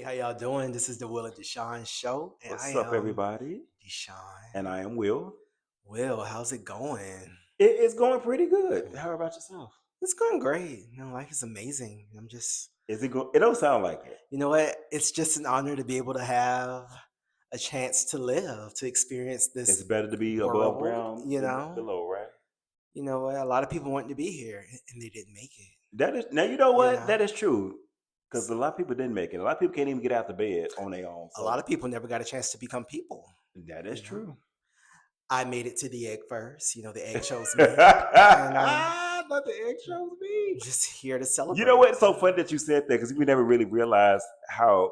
Hey, how y'all doing? This is the Will and Deshaun show, and I What's up, am everybody? And Deshaun. I am Will. Will, how's it going? It's going pretty good. How about yourself? It's going great. Life is amazing. I'm just, Is it go? It don't sound like it. you know what? It's just an honor to be able to have a chance to live, to experience It's this better to be above world. ground than below, right? You know what? A lot of people wanted to be here, and they didn't make it. That is now. You know You what? know, That is true. Because a lot of people didn't make it. A lot of people can't even get out the bed on their own. a lot So of people never got a chance to become people. that is You know, true. I made it to the egg first. The egg chose me, and Not the egg shows me. I'm just here to You know celebrate. what? It's so funny that you said that because we never really realized how.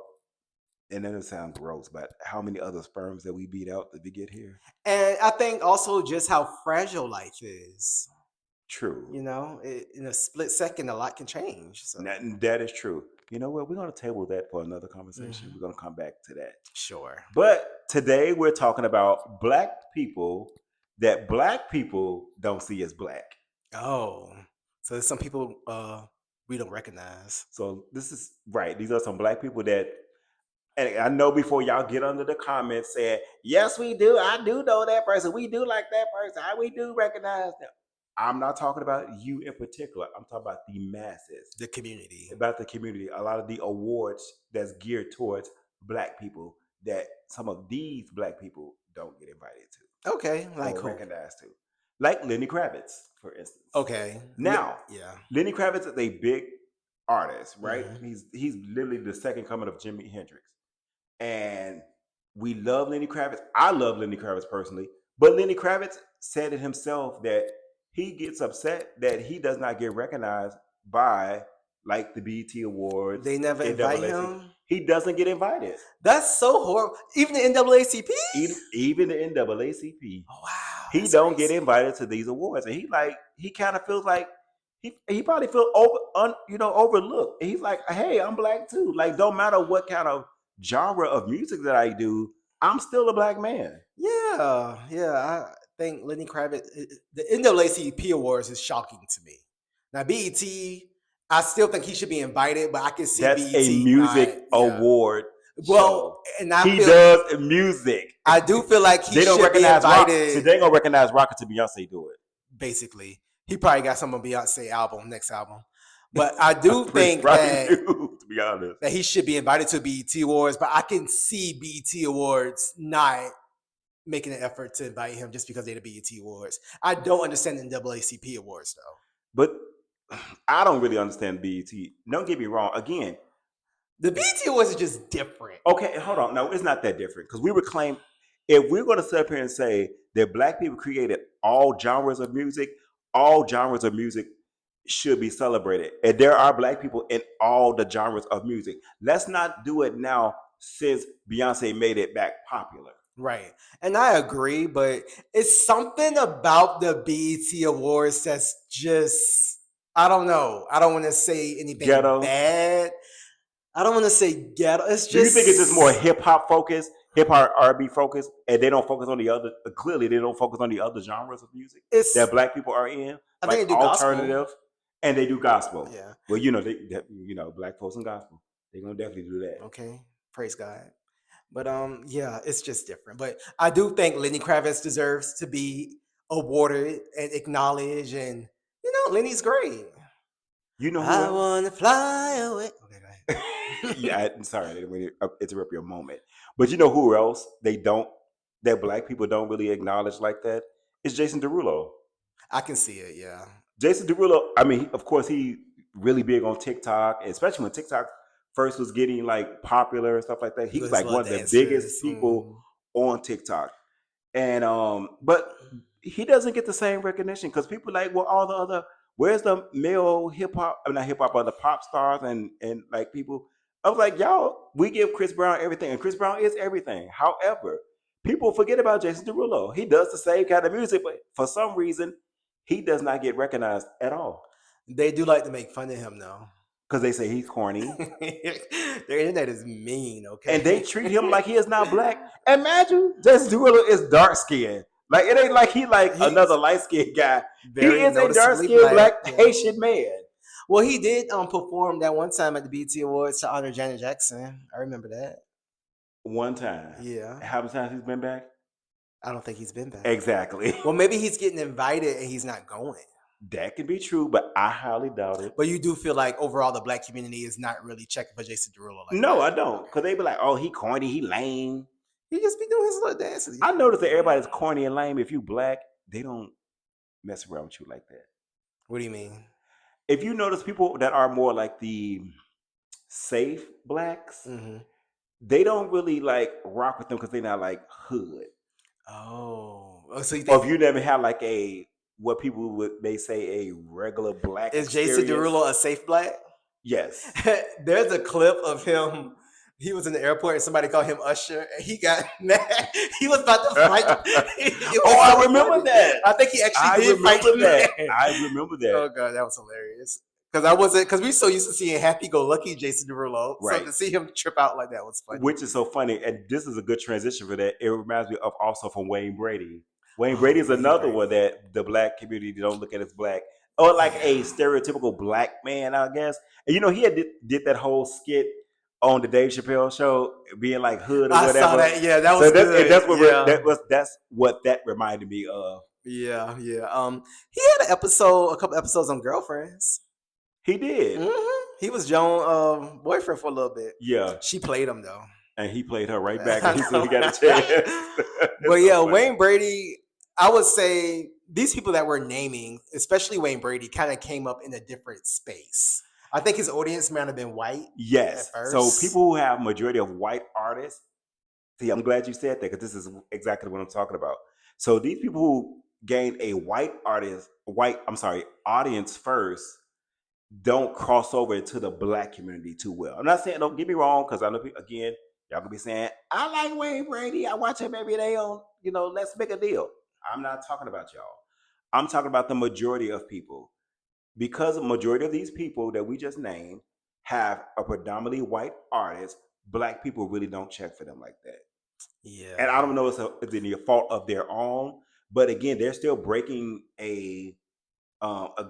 And then it sounds gross, but how many other sperms that we beat out to get here? And I think also just how fragile life is. True. In a split second, a lot can change. So, That is true. You know what? We're going to table that for another conversation. We're mhm, going to come back to that. sure. But today we're talking about black people that black people don't see as black. Oh, so there's some people we don't recognize. So this is right. These are some black people that, and I know before y'all get under the comments saying, yes, we do. I do know that person. We do like that person. We do recognize them. I'm not talking about you in particular. I'm talking about the masses. The community. About the community. A lot of the awards that's geared towards black people that some of these black people don't get invited to Okay, like or who? recognized to. Like Lenny Kravitz, for instance. Okay. Now, Yeah. Lenny Kravitz is a big artist, right? Mhm. He's literally the second coming of Jimi Hendrix. And we love Lenny Kravitz. I love Lenny Kravitz personally, but Lenny Kravitz said it himself that he gets upset that he does not get recognized by like the BET Awards, They never invite NAACP. him. He doesn't get invited. That's so horrible. Even the NAACP. Even the NAACP, Oh, wow, he that's don't get crazy. invited to these awards, and he kind of feels like he probably feel overlooked. And he's like, hey, I'm black too. Like, don't matter what kind of genre of music that I do, I'm still a black man. Yeah. I think Lenny Kravitz, the NAACP Awards is shocking to me. Now, BET, I still think he should be invited, but I can see That's a BET not. music Yeah. award Well, show. and I He feel, does music. I do feel like he They don't should be recognize rock. See, invited. they ain't gonna recognize rock until Beyonce do it. Basically, he probably got some of Beyonce next album. But I do Pretty think probably that do, to be honest. that he should be invited to BET Awards, but I can see BET Awards not making an effort to invite him just because they're the BET Awards. I don't understand the NAACP Awards though. But I don't really understand BET. Don't get me wrong. Again, The BET Awards is just different. okay, hold on. No, it's not that different because we were claiming if we're going to sit up here and say that black people created all genres of music should be celebrated. And there are black people in all the genres of music. Let's not do it now since Beyonce made it back popular. Right. And I agree, but it's something about the BET Awards that's just, I don't know. I don't want to say anything Ghetto. bad. I don't want to say ghetto. It's just. Do you think it's just more hip hop focused, hip hop R&B focused, and they don't focus on the other? Clearly, they don't focus on the other genres of music that black people are in, I like think they do alternative, gospel. and they do gospel. Yeah. Well, black folks and gospel, they're gonna definitely do that. Okay. Praise God. But yeah, it's just different. But I do think Lenny Kravitz deserves to be awarded and acknowledged, and Lenny's great. You know who I else? want to fly away. Okay, go ahead. Yeah, I'm sorry, I didn't mean to interrupt your moment. But you know who else that black people don't really acknowledge like that? It's Jason Derulo. I can see it, yeah. Jason Derulo, I mean, of course, he really big on TikTok, especially when TikTok first was getting like popular and stuff like that. He was like one of the biggest people on TikTok. And but he doesn't get the same recognition because people like, well, all the other, where's the male hip hop, not hip hop, but the pop stars and like people. I was like, y'all, we give Chris Brown everything, and Chris Brown is everything. However, people forget about Jason Derulo. He does the same kind of music, but for some reason, he does not get recognized at all. They do like to make fun of him, though. Because they say he's corny. Their internet is mean, okay? And they treat him like he is not black. Imagine Jason Derulo is dark skinned. Like, it ain't like he's another light skinned guy. He is a dark skinned black Haitian man. Well, he did perform that one time at the BET Awards to honor Janet Jackson. I remember that. One time. Yeah. How many times he's been back? I don't think he's been back. Exactly. Well, maybe he's getting invited and he's not going. That could be true, but I highly doubt it. But you do feel like overall the black community is not really checking for Jason Derulo like No, that. I don't. Because they be like, oh, he corny, he lame. He just be doing his little dances. I noticed that everybody's corny and lame. If you black, they don't mess around with you like that. What do you mean? If you notice people that are more like the safe blacks, they don't really like rock with them because they're not like hood. Oh, so you Or think if you never have like a what people would may say a regular black is Jason Derulo a safe black? Yes. There's a clip of him. He was in the airport and somebody called him Usher and he got mad. He was about to fight. I remember that. I think he actually did fight that. I remember that. Oh god, that was hilarious. Because we so used to seeing happy-go-lucky Jason Derulo, right? So to see him trip out like that was funny. Which is so funny, and this is a good transition for that. It reminds me of also from Wayne Brady. Wayne Brady is another one that the black community don't look at as black, or like a stereotypical black man, I guess. And he had did that whole skit on the Dave Chappelle show, being like hood or whatever. I saw that. Yeah, that was good. That's what that reminded me of. Yeah. He had a couple episodes on Girlfriends. He did. He was Joan's boyfriend for a little bit. Yeah. She played him though. And he played her right back so he got a chance. But yeah, Wayne Brady, I would say these people that we're naming, especially Wayne Brady, kind of came up in a different space. I think his audience might have been white. Yes. So people who have majority of white artists, see, I'm glad you said that because this is exactly what I'm talking about. So these people who gain a audience first don't cross over into the black community too well. I'm not saying, don't get me wrong, because I know people, again, y'all gonna be saying, I like Wayne Brady. I watch him every day on, Let's Make a Deal. I'm not talking about y'all. I'm talking about the majority of people. Because the majority of these people that we just named have a predominantly white artist, black people really don't check for them like that. Yeah. And I don't know if it's any fault of their own, but again, they're still breaking a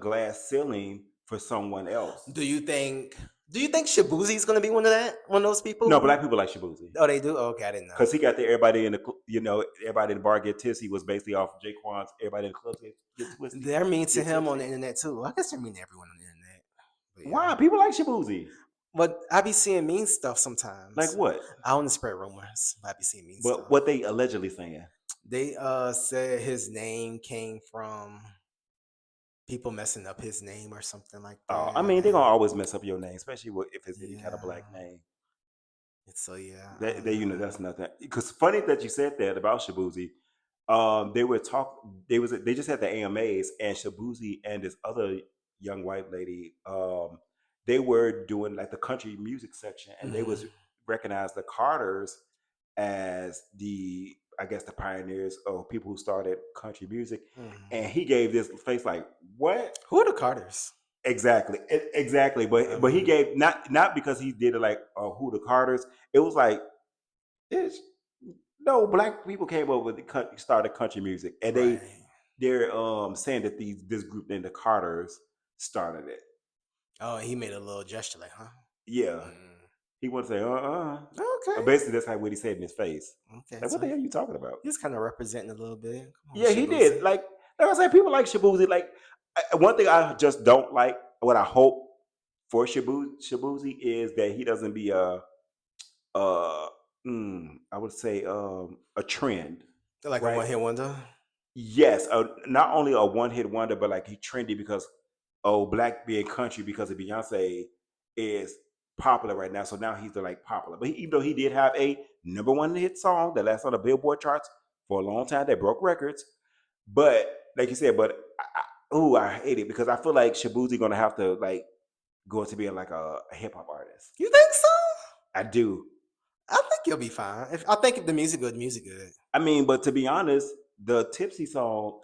glass ceiling for someone else. Do you think Shabuzi is going to be one of those people? No, black people like Shabuzi. Oh, they do? Oh, okay, I didn't know. Because he got everybody in the, everybody in the bar get tipsy was basically off of Jaquan's. Everybody in the club get twisted. They're mean to him on the internet too. I guess they're mean to everyone on the internet. Yeah. Why? People like Shabuzi. But I be seeing mean stuff sometimes. Like what? I want to spread rumors, but I be seeing mean stuff. But what they allegedly saying? They said his name came from people messing up his name or something like that. I mean, they're gonna always mess up your name, especially if it's any kind of black name. So yeah, that's nothing. Because funny that you said that about Shabuzi. They just had the AMAs, and Shabuzi and this other young white lady, they were doing like the country music section, and they was recognized the Carters as the pioneers or people who started country music. And he gave this face like, what? Who are the Carters? Exactly. But he gave not because he did it like who the Carters. It was like black people came over with started country music, and they're saying that this group named the Carters started it. Oh, he made a little gesture like, huh? Yeah. He wanted to say, Okay. But basically, that's what he said in his face. Okay. Like, what the hell are you talking about? He's kind of representing a little bit. Yeah, he did. Like I said, people like Shabuzi. Like, one thing I just don't like, what I hope for Shabuzi is that he doesn't be I would say a trend. Like a one-hit wonder? Yes. Not only a one-hit wonder, but like he trendy because, black being country because of Beyonce is popular right now. So now he's like popular. But even though he did have a number one hit song that lasted on the Billboard charts for a long time, that broke records. But like you said, I hate it because I feel like Shabuzi gonna have to like go into being like a hip hop artist. You think so? I do. I think you'll be fine. I think if the music good, I mean, but to be honest, the Tipsy song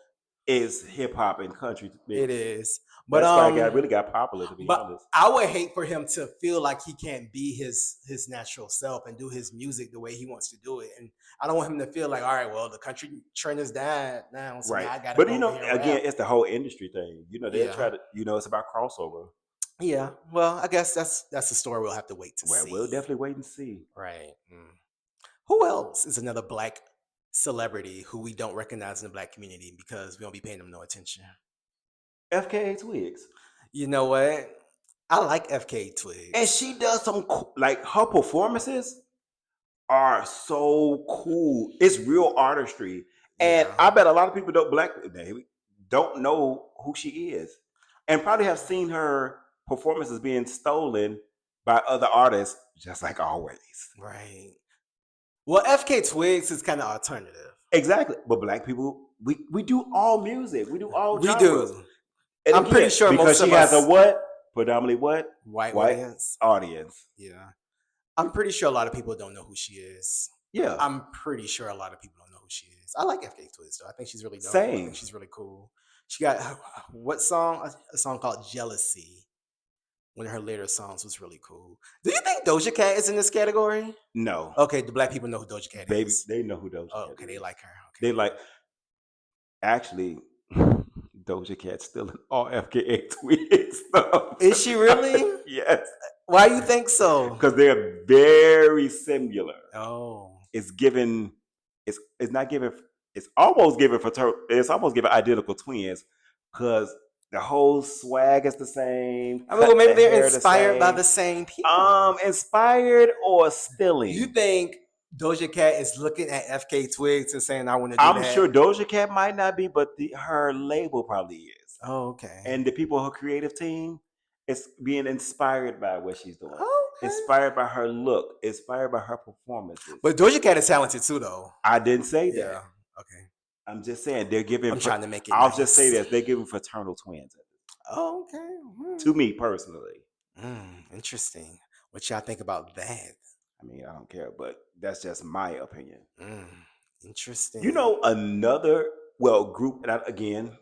is hip hop and country. It is. But that's why it really got popular, to be honest. I would hate for him to feel like he can't be his natural self and do his music the way he wants to do it. And I don't want him to feel like, all right, well, the country trend has died now, so now I gotta But again, it's the whole industry thing. They try to, it's about crossover. Yeah. Well, I guess that's a story we'll have to wait to Well, we'll see. definitely wait and see. Right. Who else is another black celebrity who we don't recognize in the black community because we don't be paying them no attention? FKA Twigs. You know what? I like FK And Twigs. she does some like her performances are so cool. It's real artistry. And Yeah. I bet a lot of people don't know who she is. And probably have seen her performances being stolen by other artists, just like always. Right. Well, FK Twigs is kind of alternative. Exactly. But black people, we do all music. We do all We genres. do. And I'm pretty again, sure because most she of has a us what? Predominantly what? white White audience. audience. Yeah. I'm pretty sure a lot of people don't know who she is. Yeah. I'm pretty sure a lot of people don't know who she is. I like FK Twigs though. I think she's really dope. I think Same. she's really cool. She got what song? A song called Jealousy. One of her later songs was really cool. Do you think Doja Cat is in this category? No. Okay, the black people know who Doja Cat Baby, is. they know who Doja Oh, Cat okay, they is. like her. They Okay. like actually Doja Cat's still in all FKA Twigs stuff. Is she really? Yes. Why you think so? Because they're very similar. Oh. It's given it's not given it's almost given it's almost given identical twins because the whole swag is the same. I mean, well, maybe The they're hair inspired by same. the same people. Inspired or You stealing. think Doja Cat is looking at FK Twigs and saying, "I want to do I'm that"? sure Doja Cat might not be, but her label probably is. Oh, okay. And the people, her creative team, is being inspired by what she's doing. Okay. Inspired by her look, inspired by her performances. But Doja Cat is talented too, though. I didn't say that. Yeah. Okay. I'm just saying they're giving. I'm trying to make it I'll nice. just say this: they're giving fraternal twins. Oh, okay. To me personally. Interesting. What y'all think about that? I mean, I don't care, but that's just my opinion. Interesting. You know, another group, and again,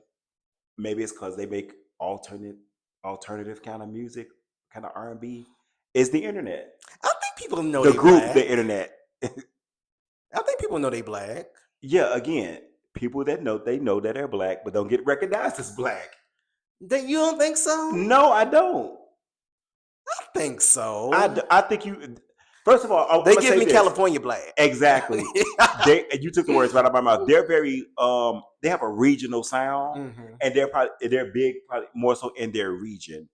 maybe it's because they make alternative kind of music, kind of R&B. Is the internet? I think people know the they group, black. The internet. I think people know they black. Yeah, again, people that know that they're black, but don't get recognized as black. Then you don't think so? No, I don't. I think so. I think you. First of all, they give me California black. Exactly. You took the words right out of my mouth. They're very. They have a regional sound, and they're big, probably more so in their region.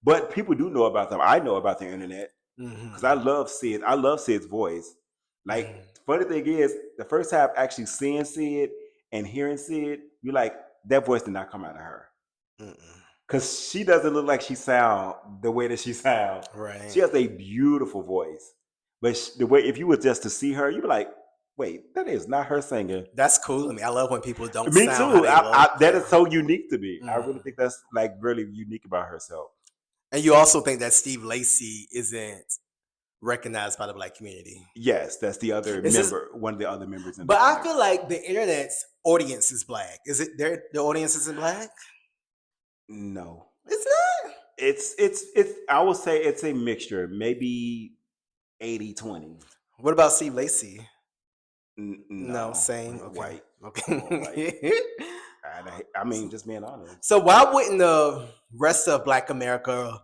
But people do know about them. I know about the internet because I love Sid. I love Sid's voice. Like, funny thing is, the first time actually seeing Sid and hearing Sid, you're like, that voice did not come out of her. Because she doesn't look like she sound the way that she sounds. Right. She has a beautiful voice. But the way, if you were just to see her, you'd be like, wait, that is not her singing. That's cool. I mean, I love when people don't Me sound too. how they that is so unique to me. I really think that's like really unique about herself. And you also think that Steve Lacy isn't recognized by the black community? Yes, that's the other member, one of the other members. But I feel like the internet's audience is black. Is it the audience isn't black? No. It's not? It's I would say it's a mixture, maybe 80-20. What about Steve Lacy? No, same. Okay. White. Okay. White. I mean, just being honest. So why wouldn't the rest of Black America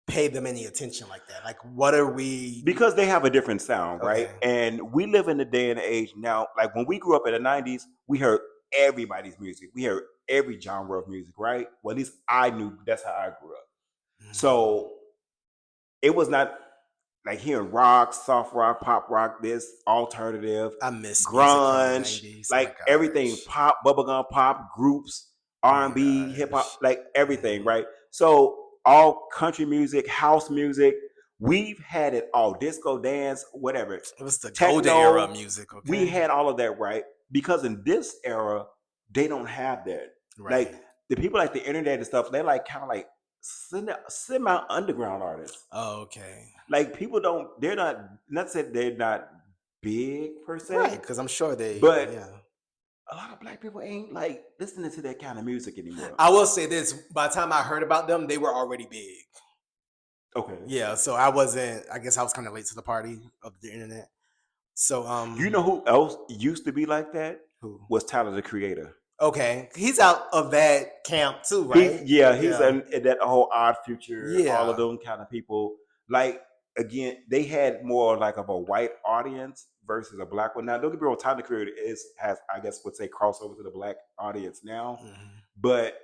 pay them any attention like that? Like, what are we? Because they have a different sound, right? And we live in the day and age now. Like when we grew up in the 90s, we heard everybody's music. We heard every genre of music, right? Well, at least I knew that's how I grew up. So it was not like hearing rock, soft rock, pop rock, this alternative. I miss grunge, like everything, pop, bubblegum pop, groups, R&B, hip hop, like everything, right? So all country music, house music, we've had it all. Disco, dance, whatever. It was the golden era music. Okay, we had all of that, right? Because in this era, they don't have that. Right. Like the people like the internet and stuff, they're like kind of like semi underground artists. Oh, okay. Like people they're not said they're not big per se. Right, because I'm sure but a lot of black people ain't like listening to that kind of music anymore. I will say this, by the time I heard about them, they were already big. Okay. Yeah, so I guess I was kind of late to the party of the internet. So you know who else used to be like that? Who? Was Tyler the Creator. Okay, he's out of that camp too, He's right? he's Yeah. in that whole Odd Future, all of Yeah. them kind of people. Like again, they had more like of a white audience versus a black one. Now, don't get me wrong, Tyler Creator has I guess would say crossover to the black audience now, but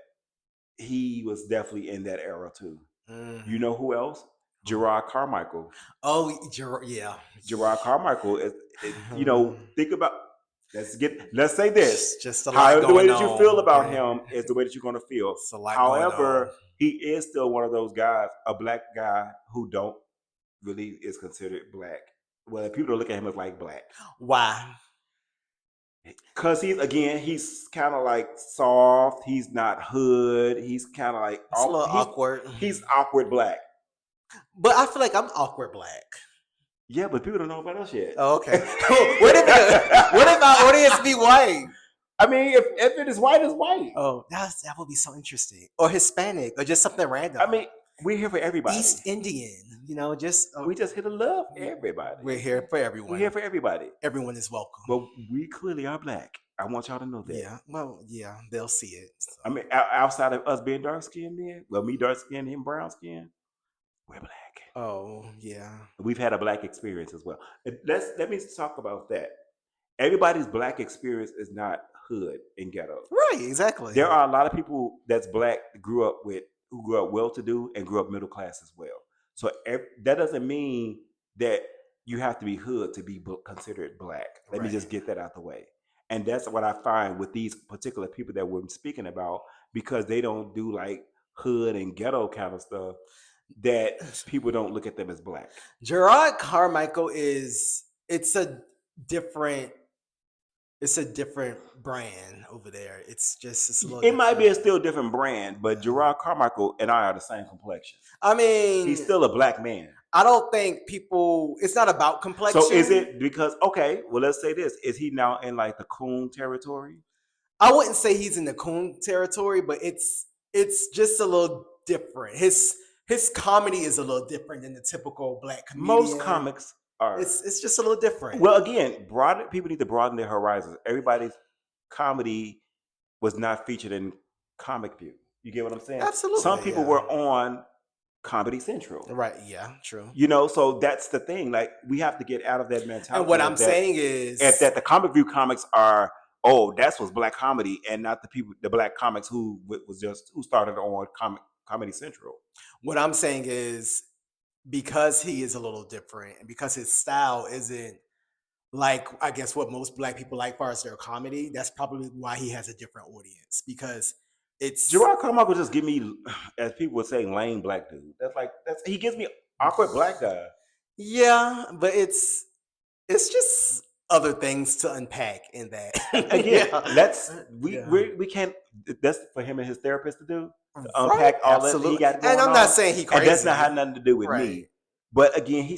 he was definitely in that era too. You know who else? Gerard Carmichael. Oh, yeah. Gerard Carmichael is, think about. Let's say this. Just a lot However, the way going that you feel on. about him is the way that you're going to feel. It's a lot going on. However, he is still one of those guys, a black guy who don't really is considered black. Well, people don't look at him as like black. Why? Because he's kind of like soft. He's not hood. He's kind of like It's a little awkward. He's awkward black. But I feel like I'm awkward black. Yeah, but people don't know about us yet. Oh, okay. what if our audience be white? I mean, if it is white, it's white. Oh, that would be so interesting. Or Hispanic, or just something random. I mean, we're here for everybody. East Indian, we just here to love everybody. We're here for everyone. We're here for everybody. Everyone is welcome. But we clearly are black. I want y'all to know that. Yeah, well, yeah, they'll see it. So. I mean, outside of us being dark skinned, me dark skinned, him brown skinned, we're black. Oh, yeah. We've had a black experience as well. Let me talk about that. Everybody's black experience is not hood and ghetto. Right, exactly. There are a lot of people that's black who grew up well-to-do and grew up middle class as well. So that doesn't mean that you have to be hood to be considered black. Let me just get that out the way. And that's what I find with these particular people that we're speaking about, because they don't do like hood and ghetto kind of stuff, that people don't look at them as black. Gerard Carmichael it's a different brand over there. It's a little it might be a still different brand, but Gerard Carmichael and I are the same complexion. I mean, he's still a black man. I don't think it's not about complexion. So is it because, okay, well, let's say this. Is he now in like the coon territory? I wouldn't say he's in the coon territory, but it's just a little different. His comedy is a little different than the typical black comedian. Most comics are. It's just a little different. Well, again, people need to broaden their horizons. Everybody's comedy was not featured in Comic View. You get what I'm saying? Absolutely. Some people were on Comedy Central. Right, yeah, true. So that's the thing. Like, we have to get out of that mentality. And what I'm saying is that the Comic View comics are, that's what's black comedy, and not the black comics who started on Comedy Central. What I'm saying is, because he is a little different and because his style isn't like, I guess, what most black people like as far as their comedy, that's probably why he has a different audience, because it's Gerard Carmichael just give me, as people would say, lame black dude. He gives me awkward black guy. Yeah, but it's just other things to unpack in that. Again, we can't. That's for him and his therapist to do. To unpack all that he got going on. And I'm not saying he crazy. And that's not had nothing to do with me. But again, he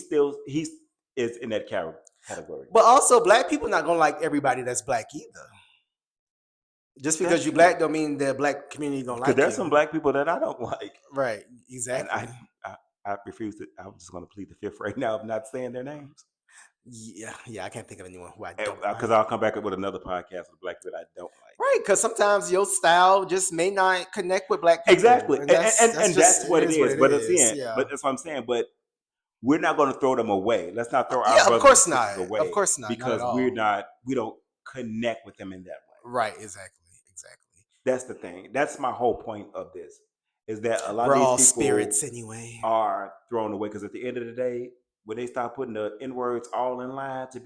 is in that category. But also, black people not gonna like everybody that's black either. Just because you black don't mean the black community don't like you. Because there's some black people that I don't like. Right, exactly. And I refuse to. I'm just going to plead the fifth right now of not saying their names. Yeah, I can't think of anyone who I don't like. Because I'll come back with another podcast with black people I don't like. Right, because sometimes your style just may not connect with black people. Exactly, and that's what it is. But that's what I'm saying. But we're not going to throw them away. Let's not throw our brothers and sisters away. Of course not. Because we don't connect with them in that way. Right, exactly. That's the thing. That's my whole point of this. Is that a lot We're of these all people spirits anyway are thrown away, because at the end of the day, when they start putting the N words all in line to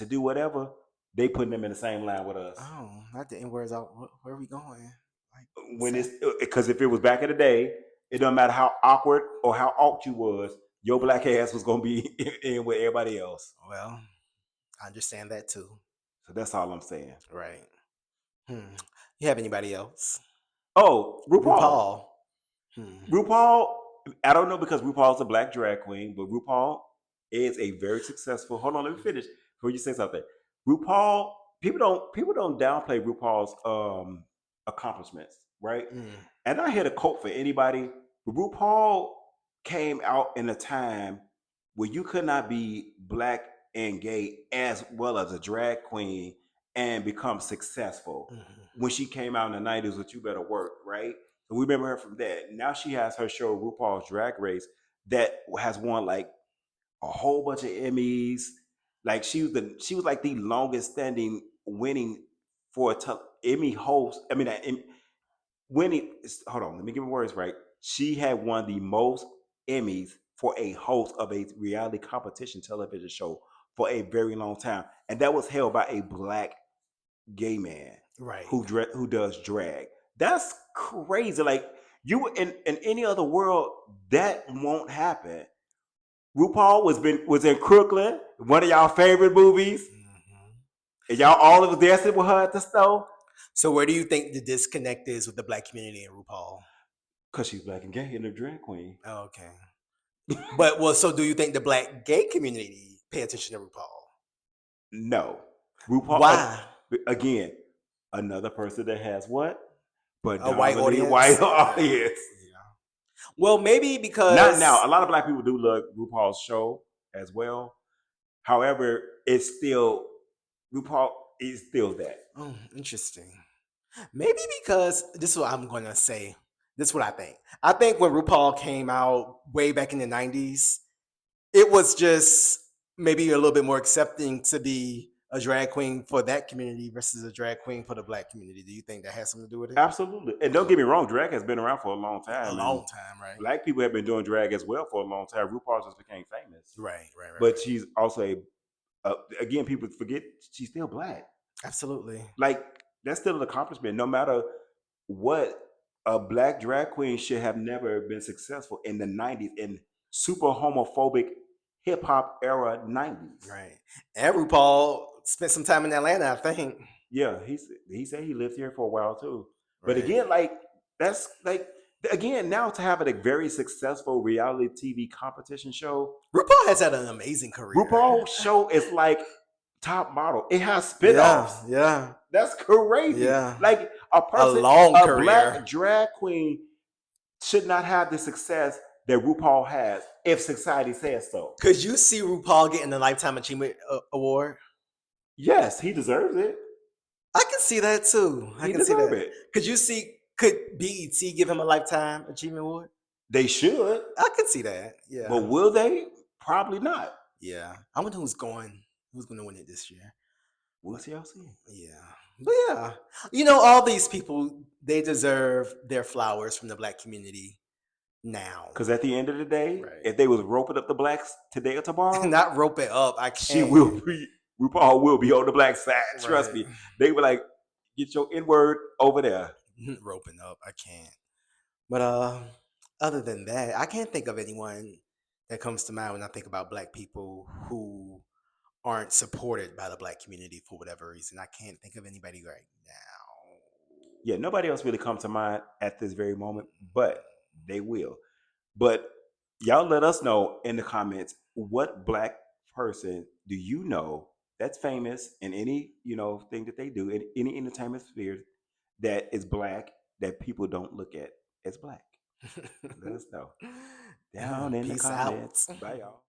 do whatever, they putting them in the same line with us. Oh, not the N words out. Where are we going? Because if it was back in the day, it doesn't matter how awkward or how alt you was, your black ass was gonna be in with everybody else. Well, I understand that too. So that's all I'm saying. Right. You have anybody else? Oh, RuPaul. RuPaul, I don't know, because RuPaul's a black drag queen, but RuPaul is a very successful. Hold on, let me finish before you say something. RuPaul, people don't downplay RuPaul's accomplishments, right? And I hit a quote for anybody. RuPaul came out in a time where you could not be black and gay as well as a drag queen and become successful. Mhm. When she came out in the 90s with You Better Work, right? So we remember her from that. Now she has her show RuPaul's Drag Race that has won like a whole bunch of Emmys. Like she was like the longest standing winning for a Emmy host. I mean, winning. Hold on, let me get my words right. She had won the most Emmys for a host of a reality competition television show for a very long time, and that was held by a black gay man Right. who does drag. That's crazy. Like you in any other world, that won't happen. RuPaul was in Crooklyn, one of y'all favorite movies, Mhm. and y'all all was dancing with her at the stove So where do you think the disconnect is with the black community and RuPaul? because she's black and gay and a drag queen. Oh, okay. But well, so do you think the black gay community pay attention to RuPaul? No, RuPaul Why? again, another person that has what A white predominantly white audience? Yeah. audience. Yeah. Well, maybe Not now. because A lot of black people do love RuPaul's show as well. However, it's still RuPaul is still that. oh, interesting. Maybe because this is what I'm gonna say. This is what I think. I think when RuPaul came out way back in the '90s, it was just maybe a little bit more accepting to be a drag queen for that community versus a drag queen for the black community. Do you think that has something to do with it? Absolutely. And don't get me wrong, drag has been around for a long A time, and long time, right? black people have been doing drag as well for a long time. RuPaul just became famous, Right, right, right, but right. she's also again, people forget she's still black. Absolutely. Like that's still an accomplishment. No matter what, a black drag queen should have never been successful in the '90s in super homophobic hip hop era '90s. Right. And RuPaul spent some time in Atlanta, I think. Yeah, he said he lived here for a while too. But Right. again, like that's like again now to have a very successful reality TV competition show. RuPaul has had an amazing career. RuPaul show is like top model. It has spinoffs. Yeah, yeah, That's crazy. yeah. Like A long a career. black drag queen should not have the success that RuPaul has if society says so. Could you see RuPaul getting the Lifetime Achievement Award? Yes, he deserves it. I can see that too. I He can see deserves that. it. Could BET give him a Lifetime Achievement Award? They should, I can see that. but Yeah. will they? Probably not. Yeah. I wonder who's going to win it this year. We'll see. I'll see. Yeah. But yeah. All these people, they deserve their flowers from the black community now. Because at the end of the day, Right. if they was roping up the blacks today or tomorrow, Not rope it up. I she can't. will be. RuPaul will be on the black side. Trust Right. me. They were like, get your N word over there. Roping up. I can't. But other than that, I can't think of anyone that comes to mind when I think about black people who aren't supported by the black community for whatever reason. I can't think of anybody right now. Yeah, nobody else really come to mind at this very moment, but they will. But y'all let us know in the comments what black person do you know that's famous in any thing that they do in any entertainment sphere that is black that people don't look at as black. Let us know down in the Peace comments. out. Bye, y'all.